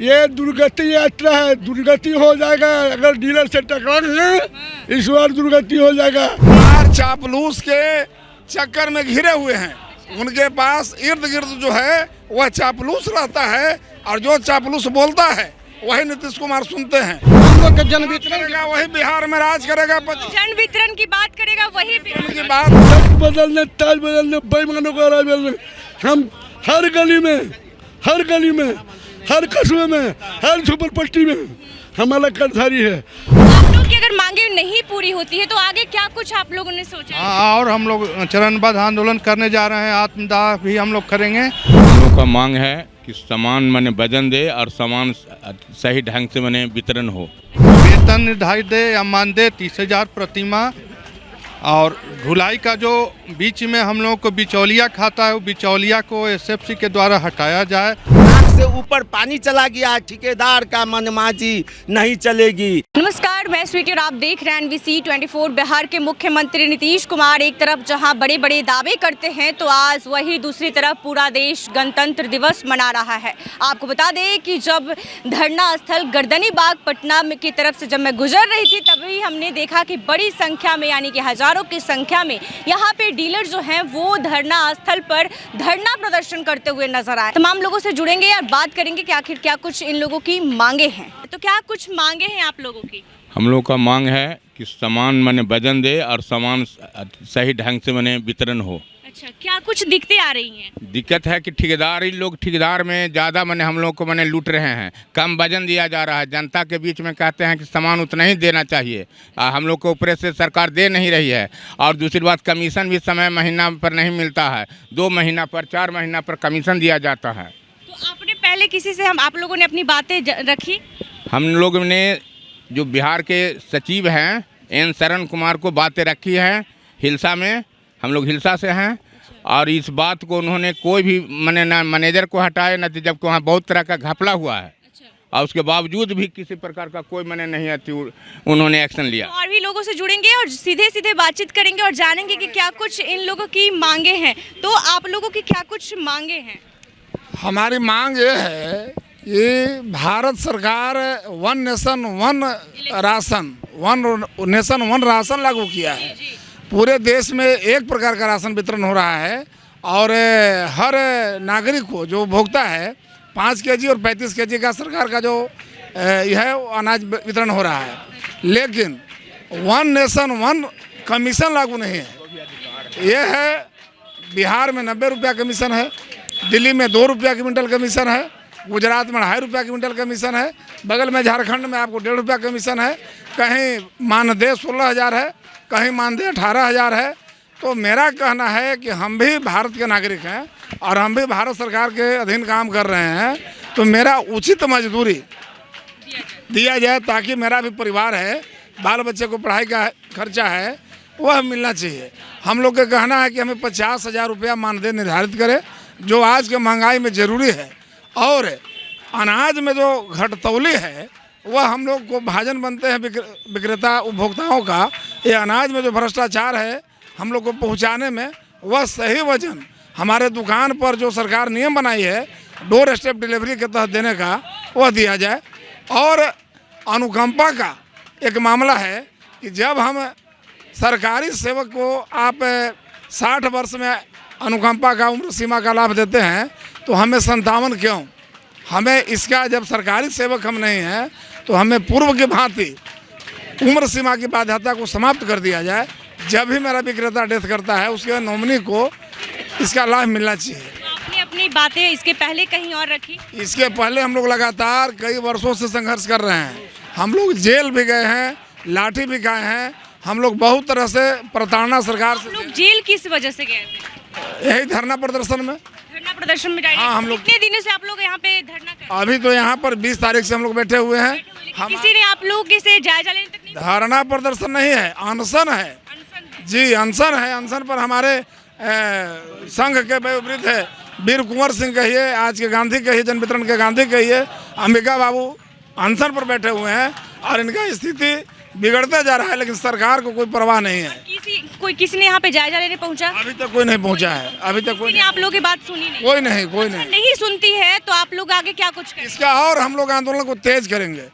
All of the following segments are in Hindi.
ये दुर्गति यात्रा है, दुर्गति हो जाएगा अगर डीलर से टकराएंगे, इस बार दुर्गति हो जाएगा। चापलूस के चक्कर में घिरे हुए हैं, उनके पास इर्द गिर्द जो है वह चापलूस रहता है और जो चापलूस बोलता है वही नीतीश कुमार सुनते हैं। जन वितरण करेगा वही बिहार में राज करेगा। जन वितरण की बात करेगा वही की बात बदलने, ताज बदलने, बेईमानों का राज बदलने, हम हर गली में, हर कस्बे में, हर झोपड़पट्टी में हमारा कर्मचारी है। आप लोग की अगर मांगे नहीं पूरी होती है तो आगे क्या कुछ आप लोगों ने सोचा है? और हम लोग चरणबद्ध आंदोलन करने जा रहे हैं, आत्मदाह भी हम लोग करेंगे। हम लोग का मांग है कि सामान माने वजन दे और सामान सही ढंग से माने वितरण हो। वेतन निर्धारित दे या मानदेय 30,000 प्रतिमाह, और ढुलाई का जो बीच में हम लोग को बिचौलिया खाता है, वो बिचौलिया को एसएफसी के द्वारा हटाया जाए। से ऊपर पानी चला गया, ठेकेदार का मनमाजी नहीं चलेगी। नमस्कार, मैं स्वीटी और आप देख रहे हैं NBC 24। बिहार के मुख्यमंत्री नीतीश कुमार एक तरफ जहां बड़े बड़े दावे करते हैं तो आज वही दूसरी तरफ पूरा देश गणतंत्र दिवस मना रहा है। आपको बता दें कि जब धरना स्थल गर्दनी बाग पटना की तरफ से जब मैं गुजर रही थी तभी हमने देखा कि बड़ी संख्या में यानी कि हजारों की संख्या में यहाँ पे डीलर जो हैं वो धरना स्थल पर धरना प्रदर्शन करते हुए नजर आए। तमाम लोगों से जुड़ेंगे और बात करेंगे कि आखिर क्या कुछ इन लोगों की मांगे हैं। तो क्या कुछ मांगे हैं आप लोगों की? हम लोग का मांग है कि सामान माने वजन दे और सामान सही ढंग से माने वितरण हो। अच्छा, क्या कुछ दिक्कतें आ रही हैं? दिक्कत है कि ठेकेदार में ज़्यादा माने हम लोग को माने लूट रहे हैं, कम वजन दिया जा रहा है। जनता के बीच में कहते हैं कि सामान उतना ही देना चाहिए, हम लोग को ऊपर से सरकार दे नहीं रही है। और दूसरी बात, कमीशन भी समय महीना पर नहीं मिलता है, 2 महीना पर 4 महीना पर कमीशन दिया जाता है। तो आपने पहले किसी से आप लोगों ने अपनी बातें रखी? हम लोग ने जो बिहार के सचिव हैं एन शरण कुमार को बातें रखी हैं, हिलसा में, हम लोग हिलसा से हैं। और इस बात को उन्होंने कोई भी माने ना मैनेजर को हटाए ना, जबकि वहाँ बहुत तरह का घपला हुआ है। और उसके बावजूद भी किसी प्रकार का कोई मैंने नहीं आती उन्होंने एक्शन लिया। और भी लोगों से जुड़ेंगे और सीधे सीधे बातचीत करेंगे और जानेंगे कि क्या कुछ इन लोगों की मांगे हैं। तो आप लोगों की क्या कुछ मांगे हैं? हमारी मांग ये है कि भारत सरकार वन नेशन वन राशन लागू किया है। पूरे देश में एक प्रकार का राशन वितरण हो रहा है और हर नागरिक को जो उपभोक्ता है 5 केजी और 35 केजी का सरकार का जो यह अनाज वितरण हो रहा है। लेकिन वन नेशन वन कमीशन लागू नहीं है। यह है बिहार में 90 रुपया कमीशन है, दिल्ली में 2 रुपया क्विंटल कमीशन है, गुजरात में 2.5 रुपया क्विंटल कमीशन है, बगल में झारखंड में आपको 1.5 रुपया कमीशन है, कहीं मानदेय 16,000 है, कहीं मानदेय 18,000 है। तो मेरा कहना है कि हम भी भारत के नागरिक हैं और हम भी भारत सरकार के अधीन काम कर रहे हैं, तो मेरा उचित मजदूरी दिया जाए ताकि मेरा भी परिवार है, बाल बच्चे को पढ़ाई का खर्चा है, वह मिलना चाहिए। हम लोग का कहना है कि हमें 50,000 रुपया मानदेय निर्धारित करें, जो आज के महंगाई में ज़रूरी है। और अनाज में जो घटतौली है वह हम लोग को भाजन बनते हैं विक्रेता उपभोक्ताओं का। ये अनाज में जो भ्रष्टाचार है हम लोग को पहुंचाने में, वह सही वजन हमारे दुकान पर जो सरकार नियम बनाई है डोर स्टेप डिलीवरी के तहत देने का, वह दिया जाए। और अनुकंपा का एक मामला है कि जब हम सरकारी सेवक को आप 60 वर्ष में अनुकंपा का उम्र सीमा का लाभ देते हैं तो हमें 57 क्यों? हमें इसका, जब सरकारी सेवक हम नहीं हैं तो हमें पूर्व की भांति उम्र सीमा की बाध्यता को समाप्त कर दिया जाए। जब भी मेरा विक्रेता डेथ करता है उसके नॉमिनी को इसका लाभ मिलना चाहिए। आपने अपनी बातें इसके पहले कहीं और रखी? इसके पहले हम लोग लगातार कई वर्षों से संघर्ष कर रहे हैं। हम लोग जेल भी गए हैं, लाठी भी खाए हैं, हम लोग बहुत तरह से प्रताड़ना सरकार से। लोग जेल किस वजह से गए थे? यही धरना प्रदर्शन में। हाँ, हम लोग कितने दिनों से आप लोग यहाँ पे धरना कर रहे हैं? अभी तो यहाँ पर 20 तारीख से हम लोग बैठे हुए हैं। किसी ने आप लोग इसे जायजा लेने तक नहीं? धरना प्रदर्शन नहीं है, अनशन है जी, अनशन है। अनशन पर हमारे संघ के वयोवृद्ध है वीर कुंवर सिंह कहिए, आज के गांधी कहिए, जन वितरण के गांधी कहिए, अंबिका बाबू अनशन पर बैठे हुए हैं और इनका स्थिति बिगड़ता जा रहा है, लेकिन सरकार को कोई परवाह नहीं है। कोई किसी ने यहाँ पे जायजा लेने पहुंचा? अभी तक कोई नहीं पहुंचा है, अभी तक किसी ने आप लोगों की बात सुनी नहीं? कोई नहीं। नहीं सुनती है तो आप लोग आगे क्या कुछ करेंगे? इसका और हम लोग आंदोलन को तेज करेंगे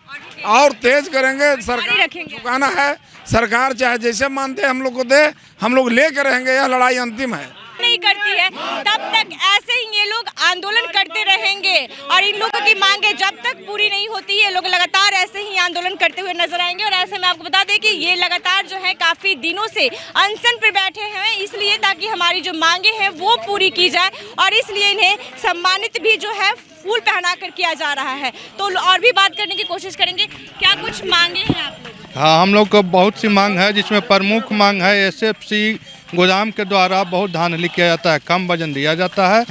और तेज करेंगे। सरकार रखेंगे। झुकाना है, सरकार चाहे जैसे मानते हम लोग को दे, हम लोग लेकर रहेंगे। यह लड़ाई अंतिम है। नहीं करती है तब तक ऐसे ही ये लोग आंदोलन करते रहेंगे और इन लोगों की मांगे जब तक पूरी नहीं होती ये लोग लगातार ऐसे ही आंदोलन करते हुए नजर आएंगे। और ऐसे में आपको बता दें कि ये लगातार जो है काफी दिनों से अनशन पर बैठे हैं, इसलिए ताकि हमारी जो मांगे हैं वो पूरी की जाए और इसलिए इन्हें सम्मानित भी जो है फूल पहना कर किया जा रहा है। तो और भी बात करने की कोशिश करेंगे। क्या कुछ मांगे हैं आप लोग? हाँ, हम लोग को बहुत सी मांग है, जिसमें प्रमुख मांग है एसएफसी गोदाम के द्वारा बहुत धान लिया जाता है, कम वजन दिया जाता है।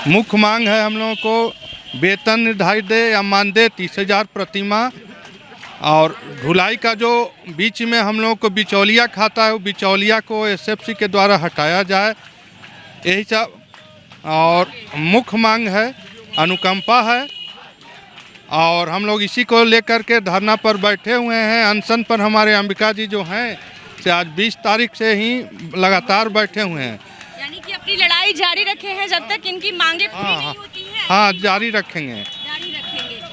मुख्य मांग है हम लोगों को वेतन निर्धारित दे या मानदेय 30,000 प्रतिमाह, और ढुलाई का जो बीच में हम लोगों को बिचौलिया खाता है, वो बिचौलिया को एसएफसी के द्वारा हटाया जाए, यही सब। और मुख्य मांग है अनुकंपा है, और हम लोग इसी को लेकर के धरना पर बैठे हुए हैं। अनशन पर हमारे अंबिका जी जो हैं से आज 20 तारीख से ही लगातार बैठे हुए हैं। यानी कि अपनी लड़ाई जारी रखे हैं जब तक इनकी मांगे पूरी नहीं होती हैं। हाँ, जारी रखेंगे।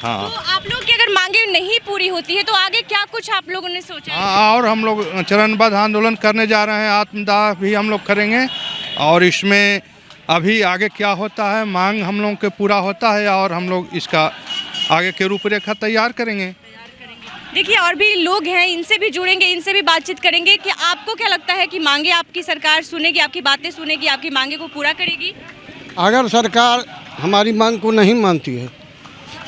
हाँ। तो आप लोग की अगर मांगे नहीं पूरी होती है तो आगे क्या कुछ आप लोगों ने सोचा है? हाँ, और हम लोग चरणबद्ध आंदोलन करने जा रहे हैं, आत्मदाह भी हम लोग करेंगे। और इसमें अभी आगे क्या होता है, मांग हम लोग के पूरा होता है और हम लोग इसका आगे के रूपरेखा तैयार करेंगे। देखिए और भी लोग हैं, इनसे भी जुड़ेंगे, इनसे भी बातचीत करेंगे कि आपको क्या लगता है कि मांगे आपकी सरकार सुनेगी, आपकी बातें सुनेगी, आपकी मांगे को पूरा करेगी? अगर सरकार हमारी मांग को नहीं मानती है,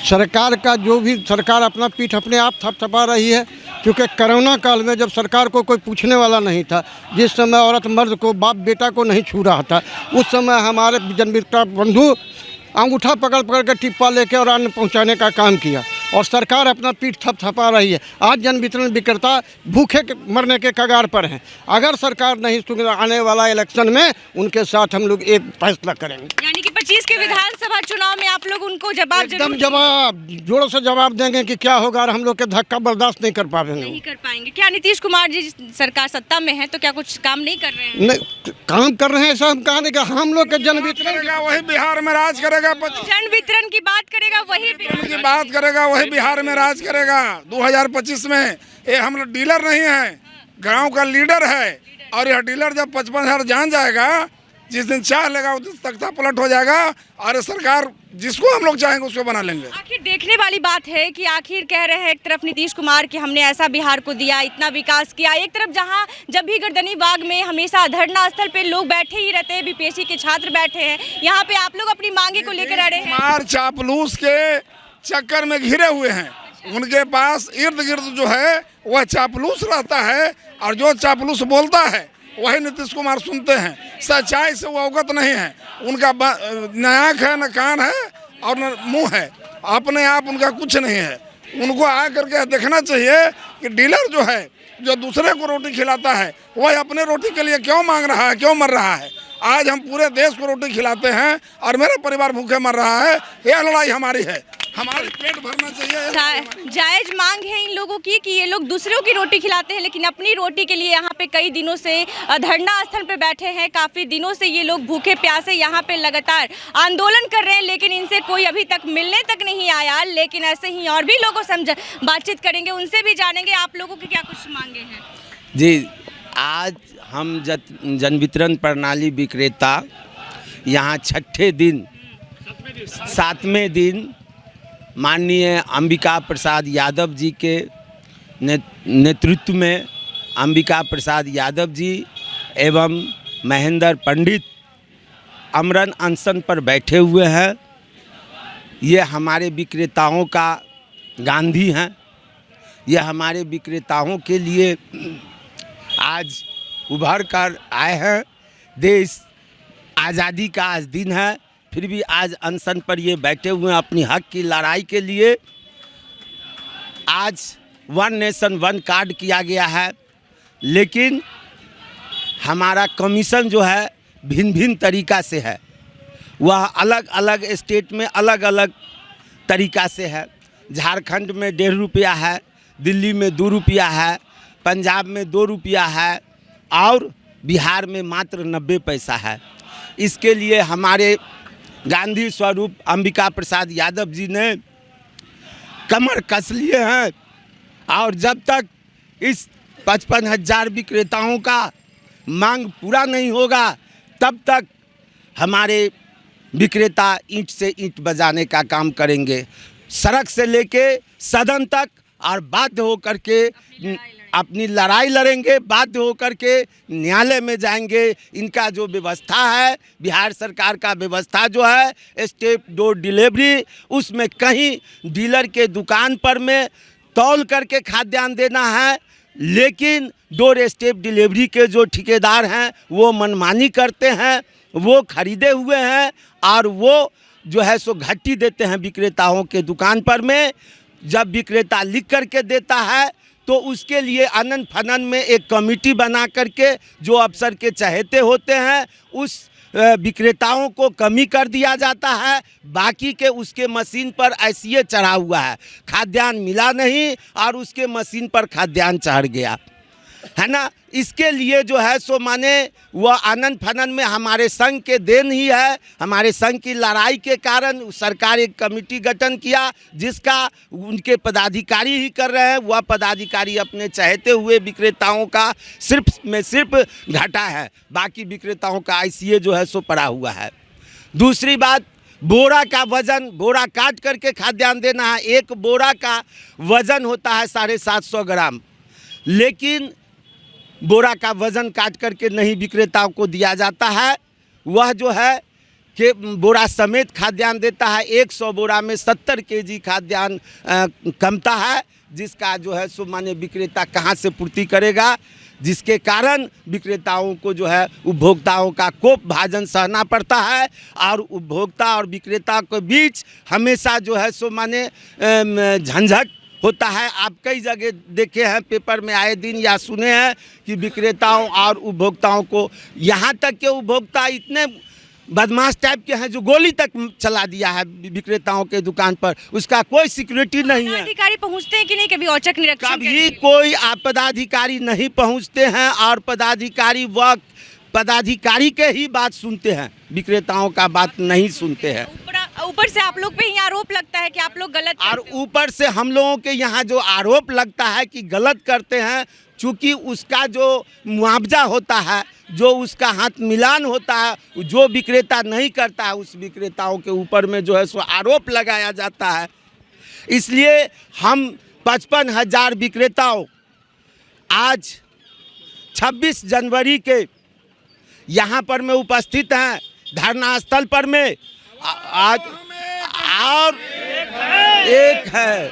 सरकार का जो भी सरकार अपना पीठ अपने आप थपथपा रही है, क्योंकि कोरोना काल में जब सरकार को कोई पूछने वाला नहीं था, जिस समय औरत मर्द को बाप बेटा को नहीं छू रहा था, उस समय हमारे जनमित्र बंधु अंगूठा पकड़ पकड़ के टिप्पा लेके और अन्न पहुंचाने का काम किया और सरकार अपना पीठ थपथपा रही है। आज जन वितरण विक्रेता भूखे मरने के कगार पर हैं। अगर सरकार नहीं सुने, आने वाला इलेक्शन में उनके साथ हम लोग एक फैसला करेंगे। यानी कि 25 के विधानसभा चुनाव में आप लोग उनको जवाब एकदम जवाब जोरों से जवाब देंगे कि क्या होगा, और हम लोग के धक्का बर्दाश्त नहीं कर पाएंगे। नहीं कर पाएंगे। क्या नीतीश कुमार जी सरकार सत्ता में है तो क्या कुछ काम नहीं कर रहे हैं? नहीं, काम कर रहे हैं, ऐसा हम कहा नहीं कि हम लोग के जन वितरण वही बिहार में राज करेगा। जन वितरण की बात करेगा वही की बात करेगा वही बिहार में राज करेगा 2025 में। ये हम लोग डीलर नहीं है, गांव का लीडर है। और यह डीलर जब 55,000 जान जाएगा, जिस दिन चाह लेगा उस दिन तख्ता पलट हो जाएगा और सरकार जिसको हम लोग चाहेंगे उसको बना लेंगे। आखिर देखने वाली बात है कि आखिर कह रहे हैं एक तरफ नीतीश कुमार कि हमने ऐसा बिहार को दिया, इतना विकास किया, एक तरफ जहां जब भी गर्दनी बाग में हमेशा धरना स्थल पे लोग बैठे ही रहते हैं, बीपीएससी के छात्र बैठे हैं, यहाँ पे आप लोग अपनी मांगे को लेकर अड़े हैं। कुमार चापलूस के चक्कर में घिरे हुए हैं, उनके पास इर्द गिर्द जो है वह चापलूस रहता है और जो चापलूस बोलता है वही नीतीश कुमार सुनते हैं। सच्चाई से वो अवगत नहीं है, उनका न आँख है, न कान है और न मुंह है, अपने आप उनका कुछ नहीं है। उनको आ करके देखना चाहिए कि डीलर जो है, जो दूसरे को रोटी खिलाता है, वह अपने रोटी के लिए क्यों मांग रहा है, क्यों मर रहा है। आज हम पूरे देश को रोटी खिलाते हैं और मेरा परिवार भूखे मर रहा है। यह लड़ाई हमारी है, हमारे पेट भरना चाहिए। जायज मांग है इन लोगों की कि ये लोग दूसरों की रोटी खिलाते हैं, लेकिन अपनी रोटी के लिए यहाँ पे कई दिनों से धरना स्थल पे बैठे हैं। काफ़ी दिनों से ये लोग भूखे प्यासे यहाँ पे लगातार आंदोलन कर रहे हैं, लेकिन इनसे कोई अभी तक मिलने तक नहीं आया। लेकिन ऐसे ही और भी लोगों से बातचीत करेंगे, उनसे भी जानेंगे आप लोगों की क्या कुछ मांगे हैं। जी, आज हम जन वितरण प्रणाली विक्रेता यहाँ छठे दिन 7वें दिन माननीय अंबिका प्रसाद यादव जी के नेतृत्व में अंबिका प्रसाद यादव जी एवं महेंद्र पंडित अमरन अनशन पर बैठे हुए हैं। ये हमारे विक्रेताओं का गांधी हैं। ये हमारे विक्रेताओं के लिए आज उभर कर आए हैं। देश आज़ादी का आज दिन है, फिर भी आज अनशन पर ये बैठे हुए हैं अपनी हक की लड़ाई के लिए। आज 1 नेशन 1 कार्ड किया गया है, लेकिन हमारा कमीशन जो है भिन्न भिन्न तरीक़ा से है। वह अलग अलग स्टेट में अलग अलग तरीक़ा से है। झारखंड में 1.5 रुपया है, दिल्ली में 2 रुपया है, पंजाब में 2 रुपया है और बिहार में मात्र 90 पैसा है। इसके लिए हमारे गांधी स्वरूप अंबिका प्रसाद यादव जी ने कमर कस लिए हैं और जब तक इस 55,000 विक्रेताओं का मांग पूरा नहीं होगा तब तक हमारे विक्रेता ईंट से ईंट बजाने का काम करेंगे, सड़क से लेके सदन तक, और बाध्य होकर के अपनी लड़ाई लड़ेंगे, बाध्य होकर के न्यायालय में जाएंगे। इनका जो व्यवस्था है, बिहार सरकार का व्यवस्था जो है स्टेप डोर डिलीवरी, उसमें कहीं डीलर के दुकान पर में तौल करके खाद्यान्न देना है, लेकिन डोर स्टेप डिलीवरी के जो ठेकेदार हैं वो मनमानी करते हैं, वो खरीदे हुए हैं और वो जो है सो घट्टी देते हैं विक्रेताओं के दुकान पर में। जब विक्रेता लिख करके देता है तो उसके लिए अनन फनन में एक कमेटी बना करके जो अफसर के चहेते होते हैं उस विक्रेताओं को कमी कर दिया जाता है, बाकी के उसके मशीन पर ऐसे चढ़ा हुआ है, खाद्यान्न मिला नहीं और उसके मशीन पर खाद्यान्न चढ़ गया है ना। इसके लिए जो है सो माने वह आनंद फनन में हमारे संघ के देन ही है। हमारे संघ की लड़ाई के कारण सरकार एक कमेटी गठन किया जिसका उनके पदाधिकारी ही कर रहे हैं। वह पदाधिकारी अपने चाहते हुए विक्रेताओं का सिर्फ घाटा है, बाकी विक्रेताओं का ICA जो है सो पड़ा हुआ है। दूसरी बात, बोरा का वज़न, बोरा काट करके खाद्यान्न देना है। एक बोरा का वज़न होता है 750 ग्राम, लेकिन बोरा का वज़न काट करके नहीं विक्रेताओं को दिया जाता है। वह जो है कि बोरा समेत खाद्यान्न देता है। 100 बोरा में 70 kg खाद्यान्न कमता है, जिसका जो है सो माने विक्रेता कहाँ से पूर्ति करेगा, जिसके कारण विक्रेताओं को जो है उपभोक्ताओं का कोप भाजन सहना पड़ता है और उपभोक्ता और विक्रेता के बीच हमेशा जो है सो माने झंझट होता है। आप कई जगह देखे हैं, पेपर में आए दिन या सुने हैं कि विक्रेताओं और उपभोक्ताओं को, यहाँ तक के उपभोक्ता इतने बदमाश टाइप के हैं जो गोली तक चला दिया है विक्रेताओं के दुकान पर, उसका कोई सिक्योरिटी नहीं है। अधिकारी पहुंचते हैं कि नहीं कभी औचक निरीक्षण? कभी कोई पदाधिकारी नहीं पहुंचते हैं और पदाधिकारी के ही बात सुनते हैं, विक्रेताओं का बात नहीं सुनते हैं। ऊपर से आप लोग पे ही आरोप लगता है कि आप लोग गलत, और ऊपर से हम लोगों के यहाँ जो आरोप लगता है कि गलत करते हैं, चूँकि उसका जो मुआवजा होता है, जो उसका हाथ मिलान होता है, जो विक्रेता नहीं करता है, उस विक्रेताओं के ऊपर में जो है सो आरोप लगाया जाता है। इसलिए हम 55,000 विक्रेताओं आज 26 जनवरी के यहाँ पर में उपस्थित हैं धरना स्थल पर में। आज और एक है,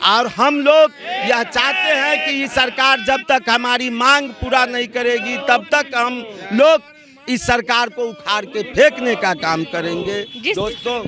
और हम लोग यह चाहते हैं कि ये सरकार जब तक हमारी मांग पूरा नहीं करेगी तब तक हम लोग इस सरकार को उखाड़ के फेंकने का काम करेंगे। दोस्तों,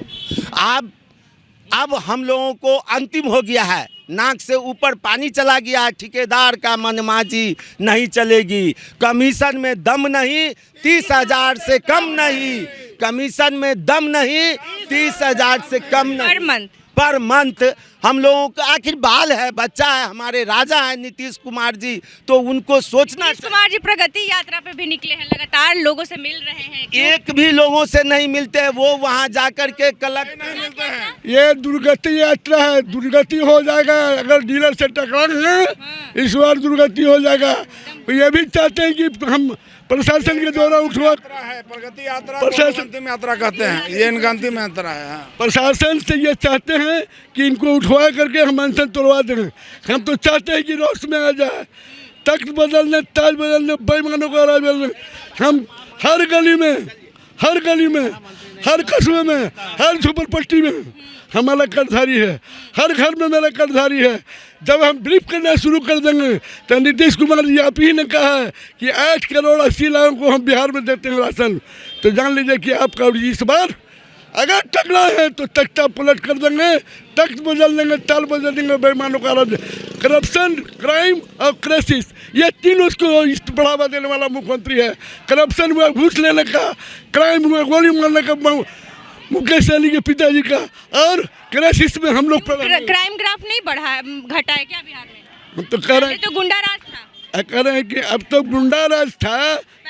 अब हम लोगों को अंतिम हो गया है, नाक से ऊपर पानी चला गया है। ठेकेदार का मनमाजी नहीं चलेगी, कमीशन में दम नहीं, 30,000 से कम नहीं, कमीशन में दम नहीं, 30,000 से कम नहीं पर मंथ। हम लोगों का आखिर बाल है, बच्चा है, हमारे राजा है नीतीश कुमार जी, तो उनको सोचना। नीतीश कुमार जी प्रगति यात्रा पे भी निकले हैं, लगातार लोगों से मिल रहे हैं, एक भी लोगों से नहीं मिलते हैं। वो वहाँ जाकर के कलेक्ट नहीं मिलते हैं। ये दुर्गति यात्रा है, दुर्गति हो जाएगा अगर डीलर से टकराएंगे, इस बार दुर्गति हो जाएगा। ये भी चाहते हैं कि हम प्रशासन के द्वारा उठवा प्रगति यात्रा, अंतिम यात्रा कहते हैं, ये इनका अंतिम यात्रा है। प्रशासन से ये चाहते हैं कि इनको उठवा करके हम अनशन तोड़वा दें। हम तो चाहते हैं कि रोष में आ जाए, तख्त बदलने, ताज बदलने, बेईमानों का राज बदलने। हम हर गली में, हर कस्बे में, हर झोपड़पट्टी में हमारा कर्जधारी है, हर घर में मेरा कर्जधारी है। जब हम ब्रीफ करना शुरू कर देंगे तो नीतीश कुमार जी आप ही ने कहा है कि 8 करोड़ 80 लाख को हम बिहार में देते हैं राशन, तो जान लीजिए कि आपका इस बार अगर टकरा है तो तख्ता पलट कर देंगे, तख्त बदल देंगे, ताल बदल देंगे। बेईमानों का राज, करप्शन, क्राइम और क्राइसिस, ये तीनों को बढ़ावा देने वाला मुख्यमंत्री है। करप्शन हुआ घूस लेने का, क्राइम हुआ गोली मारने का मुकेश सहनी के पिताजी का, और क्राइसिस में हम लोग क्राइम ग्राफ नहीं बढ़ा है, घटा है क्या बिहार में? हम तो कह रहे हैं तो गुंडा राज था। कह रहे हैं कि अब तो गुंडा राज था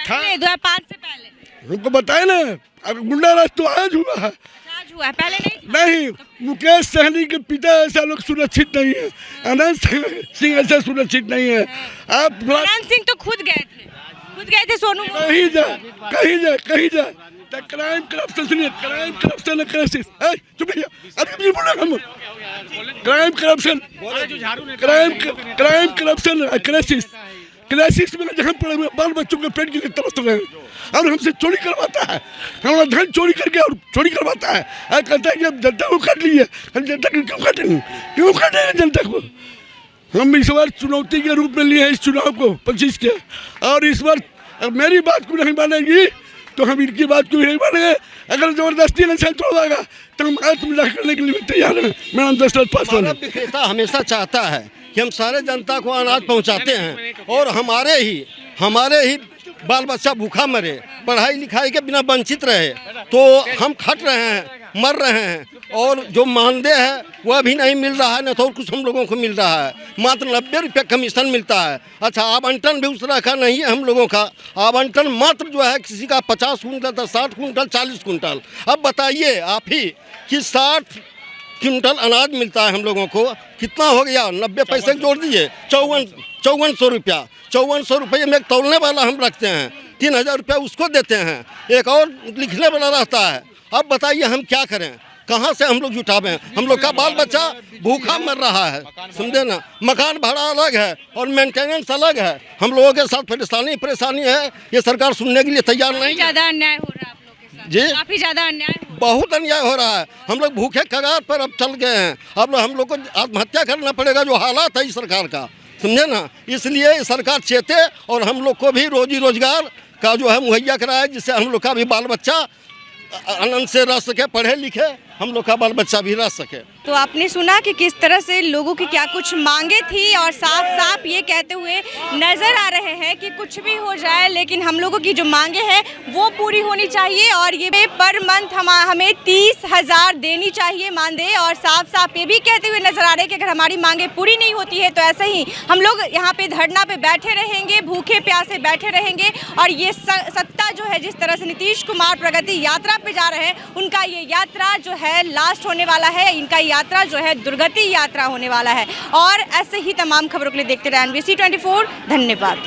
2005 से पहले हमको बताए ना, अब गुंडा राज तो आज हुआ है। आज हुआ है, पहले नहीं था। नहीं, मुकेश सहनी के पिता ऐसा लोग सुरक्षित नहीं है, अनंत सिंह ऐसा सुरक्षित नहीं है। आप अनंत सिंह तो खुद गए थे सोनू मोदी। कहीं जा क्राइम करप्शन सुनिए, क्राइम करप्शन क्राइसिस, चुप भैया, अभी बोला हम क्राइम करप्शन क्राइसिस में जहाँ पड़े हुए बाल बच्चों के पेट के लिए तरस रहे हैं और हमसे चोरी करवाता है, हमारा धन चोरी करके और चोरी करवाता है। कहता है कि अब जनता को काट लिए, हम जनता को क्यों काटेंगे जनता को? हम इस बार चुनौती के रूप में लिए हैं इस चुनाव को 25 के, और इस बार मेरी बात को नहीं मानेगी तो हम इनकी बात को नहीं मानेंगे। अगर जबरदस्ती इलेक्शन तोड़वाएगा तो हम आत्मविनाश करने के लिए तैयार हैं। मेरा नाम दशरथ पासवान है। विक्रेता हमेशा चाहता है कि हम सारे जनता को अनाज पहुंचाते हैं और हमारे ही बाल बच्चा भूखा मरे, पढ़ाई लिखाई के बिना वंचित रहे, तो हम खट रहे हैं, मर रहे हैं, और जो मानदेय है वह भी नहीं मिल रहा है, न तो कुछ हम लोगों को मिल रहा है। मात्र 90 रुपये कमीशन मिलता है। अच्छा, आवंटन भी उस तरह का नहीं है हम लोगों का। आवंटन मात्र जो है किसी का 50 कुंटल, 60 कुंटल, 40 कुंटल। अब बताइए आप ही कि 60 क्विंटल अनाज मिलता है हम लोगों को, कितना हो गया? 90 पैसे जोड़ दीजिए, 5400 रुपया। 5400 रुपये में एक तौलने वाला हम रखते हैं, 3000 रुपया उसको देते हैं, एक और लिखने वाला रहता है। अब बताइए हम क्या करें, कहाँ से हम लोग जुटावें? हम लोग का बाल बच्चा भूखा मर रहा है, समझे ना। मकान भाड़ा अलग है और मेंटेनेंस अलग है। हम लोगों के साथ परेशानी है, ये सरकार सुनने के लिए तैयार नहीं है। ज़्यादा अन्याय हो रहा है आप लोगों के साथ जी, काफ़ी ज़्यादा अन्याय, बहुत अन्याय हो रहा है। हम लोग भूखे कगार पर अब चल गए हैं। अब हम लोग को आत्महत्या करना पड़ेगा, जो हालात है इस सरकार का, समझे ना। इसलिए सरकार चेते और हम लोग को भी रोजी रोजगार का जो है मुहैया कराए, जिससे हम लोग का भी बाल बच्चा आनंद से रह सके, पढ़े लिखे, हम लोग का बाल बच्चा भी रह सके। तो आपने सुना कि किस तरह से लोगों की क्या कुछ मांगे थी, और साफ साफ ये कहते हुए नज़र आ रहे हैं कि कुछ भी हो जाए लेकिन हम लोगों की जो मांगे हैं वो पूरी होनी चाहिए, और ये पर मंथ हमें 30,000 देनी चाहिए मानदेय। और साफ साफ ये भी कहते हुए नज़र आ रहे हैं कि अगर हमारी मांगे पूरी नहीं होती है तो ऐसे ही हम लोग यहाँ पे धरना पे बैठे रहेंगे, भूखे प्यासे बैठे रहेंगे। और ये सत्ता जो है, जिस तरह से नीतीश कुमार प्रगति यात्रा पे जा रहे हैं, उनका ये यात्रा जो है लास्ट होने वाला है, इनका यात्रा जो है दुर्गति यात्रा होने वाला है। और ऐसे ही तमाम खबरों के लिए देखते रहे NBC 24। धन्यवाद।